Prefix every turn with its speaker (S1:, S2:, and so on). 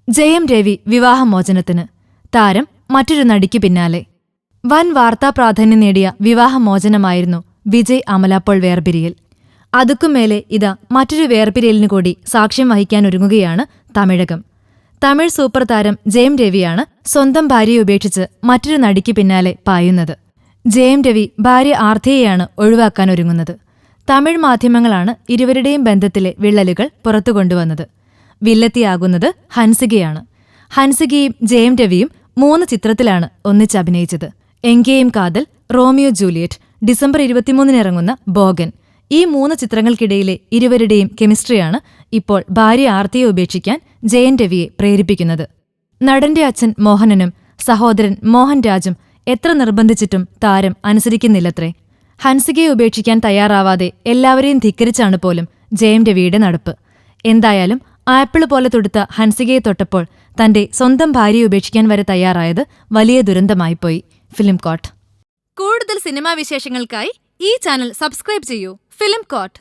S1: ജയം രവി വിവാഹമോചനത്തിന്. താരം മറ്റൊരു നടിക്ക് പിന്നാലെ. വൻ വാർത്താ പ്രാധാന്യം നേടിയ വിവാഹമോചനമായിരുന്നു വിജയ് അമല പോൾ വേർപിരിയൽ. അതുക്കുമേലെ ഇതാ മറ്റൊരു വേർപിരിയലിനു കൂടി സാക്ഷ്യം വഹിക്കാനൊരുങ്ങുകയാണ് തമിഴകം. തമിഴ് സൂപ്പർ താരം ജയം രവിയാണ് സ്വന്തം ഭാര്യയെ ഉപേക്ഷിച്ച് മറ്റൊരു നടിക്ക് പിന്നാലെ പായുന്നത്. ജയം രവി ഭാര്യ ആർത്തിയെയാണ് ഒഴിവാക്കാനൊരുങ്ങുന്നത്. തമിഴ് മാധ്യമങ്ങളാണ് ഇരുവരുടെയും ബന്ധത്തിലെ വിള്ളലുകൾ പുറത്തുകൊണ്ടുവന്നത്. വില്ലത്തിയാകുന്നത് ഹൻസികയാണ്. ഹൻസികയും ജയം രവിയും 3 ചിത്രത്തിലാണ് ഒന്നിച്ചഭിനയിച്ചത്. എങ്കേയും കാതൽ, റോമിയോ ജൂലിയറ്റ്, ഡിസംബർ 23 ഇറങ്ങുന്ന ബോഗൻ. ഈ 3 ചിത്രങ്ങൾക്കിടയിലെ ഇരുവരുടെയും കെമിസ്ട്രിയാണ് ഇപ്പോൾ ഭാര്യ ആർത്തിയെ ഉപേക്ഷിക്കാൻ ജയം രവിയെ പ്രേരിപ്പിക്കുന്നത്. നടന്റെ അച്ഛൻ മോഹനനും സഹോദരൻ മോഹൻ രാജും എത്ര നിർബന്ധിച്ചിട്ടും താരം അനുസരിക്കുന്നില്ലത്രേ. ഹൻസികയെ ഉപേക്ഷിക്കാൻ തയ്യാറാവാതെ എല്ലാവരെയും ധിക്കരിച്ചാണ് പോലും ജയം രവിയുടെ നടപ്പ്. എന്തായാലും ആപ്പിള് പോലെ തൊടുത്ത ഹൻസികയെ തൊട്ടപ്പോൾ തന്റെ സ്വന്തം ഭാര്യയെ ഉപേക്ഷിക്കാൻ വരെ തയ്യാറായത് വലിയ ദുരന്തമായിപ്പോയി. ഫിലിം കോട്ട്. കൂടുതൽ സിനിമാ വിശേഷങ്ങൾക്കായി ഈ ചാനൽ സബ്സ്ക്രൈബ് ചെയ്യൂ. Film coat.